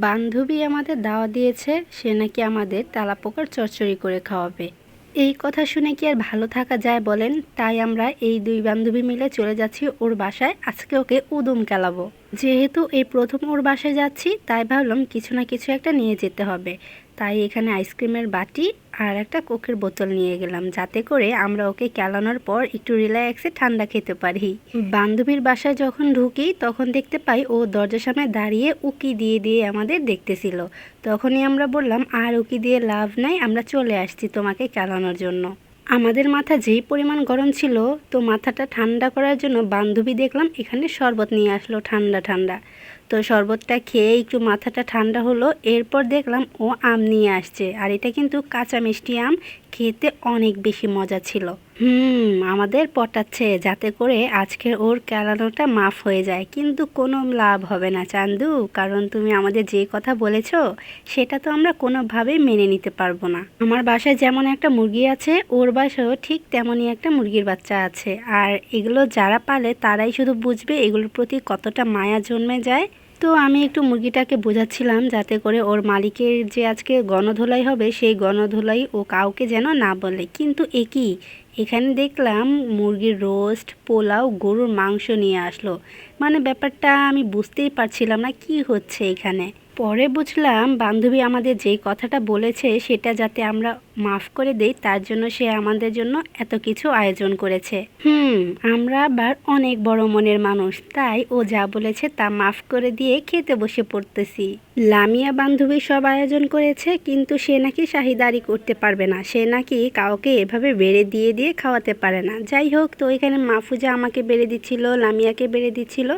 বান্ধবী আমাদের দাওয়াত দিয়েছে, সে নাকি আমাদের তেলাপোকার চচ্চড়ি করে খাওয়াবে। এই কথা শুনে কি আর ভালো থাকা যায় বলেন? তাই আমরা এই দুই বান্ধবী মিলে চলে যাচ্ছি ওর বাসায়। আজকে ওকে উদুম কেলাবো। যেহেতু এই প্রথম ওর বাসায় যাচ্ছি, তাই ভাবলাম কিছু না কিছু একটা নিয়ে যেতে হবে। তাই এখানে আইসক্রিমের বাটি আর একটা কোকের বোতল নিয়ে গেলাম, যাতে করে আমরা ওকে কেলানোর পর একটু রিল্যাক্সে ঠান্ডা খেতে পারি। বান্ধবীর বাসায় যখন ঢুকি তখন দেখতে পাই ও দরজার সামনে দাঁড়িয়ে উকি দিয়ে দিয়ে আমাদের দেখতেছিল। তখনই আমরা বললাম, আর উকি দিয়ে লাভ নাই, আমরা চলে আসছি তোমাকে কেলানোর জন্য। আমাদের মাথা যেই পরিমাণ গরম ছিল, তো মাথাটা ঠান্ডা করার জন্য বান্ধবী দেখলাম এখানে শরবত নিয়ে আসলো ঠান্ডা ঠান্ডা। তো শরবতটা খেয়ে একটু মাথাটা ঠান্ডা হলো। এরপর দেখলাম ও আম নিয়ে আসছে, আর এটা কিন্তু কাঁচা মিষ্টি আম, খেতে অনেক বেশি মজা ছিল। আমাদের পটাচ্ছে যাতে করে আজকের ওর কেলানোটা মাফ হয়ে যায়, কিন্তু কোনো লাভ হবে না চান্দু, কারণ তুমি আমাদের যে কথা বলেছো সেটা তো আমরা কোনোভাবেই মেনে নিতে পারবো না। আমার বাসায় যেমন একটা মুরগি আছে, ওর বাসায়ও ঠিক তেমনই একটা মুরগির বাচ্চা আছে, আর এগুলো যারা পালে তারাই শুধু বুঝবে এগুলোর প্রতি কতটা মায়া জন্মে যায়। তো আমি একটু মুরগিটাকে বোঝাচ্ছিলাম যাতে করে ওর মালিকের যে আজকে গণধোলাই হবে সেই গণধোলাই ও কাউকে যেন না বলে। কিন্তু এখানে দেখলাম মুরগির রোস্ট, পোলাও, গরুর মাংস নিয়ে আসলো। মানে ব্যাপারটা আমি বুঝতেই পারছিলাম না কি হচ্ছে এখানে। পরে বুঝলাম বান্ধবী আমাদের যেই কথাটা বলেছে সেটা যাতে আমরা মাফ করে দেই, তার জন্য সে আমাদের জন্য এত কিছু আয়োজন করেছে। আমরা আবার অনেক বড় মনের মানুষ, তাই ও যা বলেছে তা মাফ করে দিয়ে খেতে বসে পড়তেছি। লামিয়া বান্ধবী সব আয়োজন করেছে, কিন্তু সে নাকি শাহিদারি করতে পারবে না, সে নাকি কাউকে এভাবে বেড়ে দিয়ে দিয়ে খাওয়াতে পারে না। যাই হোক, তো এখানে মাহফুজা আমাকে বেড়ে দিচ্ছিল, লামিয়াকে বেড়ে দিচ্ছিল।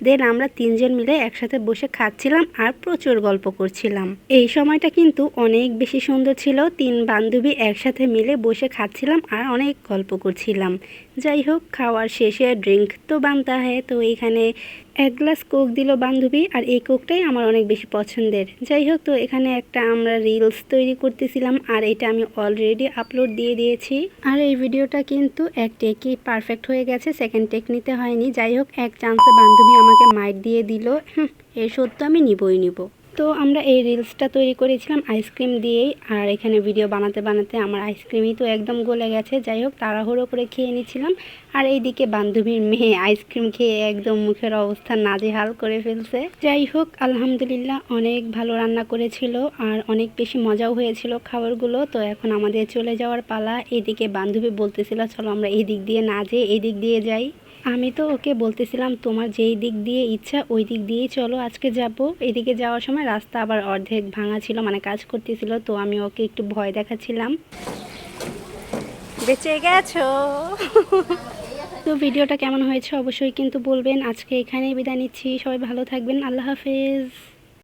দেন আমরা তিনজন মিলে একসাথে বসে খাচ্ছিলাম আর প্রচুর গল্প করছিলাম। এই সময়টা কিন্তু অনেক বেশি সুন্দর ছিল। তিন বান্ধবী একসাথে মিলে বসে খাচ্ছিলাম আর অনেক গল্প করছিলাম। যাই হোক, খাওয়ার শেষে ড্রিঙ্ক তো বানতা হ্যায়, তো এখানে এক গ্লাস কোক দিল বান্ধবী, আর এই কোকটাই আমার অনেক বেশি পছন্দের। যাই হোক, তো এখানে একটা আমরা রিলস তৈরি করতেছিলাম, আর এটা আমি অলরেডি আপলোড দিয়ে দিয়েছি। আর এই ভিডিওটা কিন্তু এক টেকই পারফেক্ট হয়ে গেছে, সেকেন্ড টেক নিতে হয়নি। যাই হোক, এক চান্সে বান্ধবী আমাকে মাইক দিয়ে দিল, এর সত্য আমি নিবই নিব। তো আমরা এই রিলসটা তৈরি করেছিলাম আইসক্রিম দিয়েই, আর এখানে ভিডিও বানাতে বানাতে আমার আইসক্রিমই তো একদম গলে গেছে। যাই হোক, তাড়াহুড়ো করে খেয়ে নিচ্ছিলাম, আর এইদিকে বান্ধবীর মেয়ে আইসক্রিম খেয়ে একদম মুখের অবস্থা নাজেহাল করে ফেলছে। যাই হোক, আলহামদুলিল্লাহ অনেক ভালো রান্না করেছিল আর অনেক বেশি মজাও হয়েছিল খাবারগুলো। তো এখন আমাদের চলে যাওয়ার পালা। এদিকে বান্ধবী বলতেছিল চলো আমরা এই দিক দিয়ে না যেয়ে এই দিক দিয়ে যাই। আমি তো ওকে বলতেছিলাম তোমার যেই দিক দিয়ে ইচ্ছা ওই দিক দিয়েই চলো, আজকে যাব। এদিকে যাওয়ার সময় রাস্তা আবার অর্ধেক ভাঙা ছিল, মানে কাজ করতেছিল, তো আমি ওকে একটু ভয় দেখাচ্ছিলাম। বেঁচে গেছো। তো ভিডিওটা কেমন হয়েছে অবশ্যই কিন্তু বলবেন। আজকে এখানেই বিদায় নিচ্ছি, সবাই ভালো থাকবেন, আল্লাহ হাফেজ।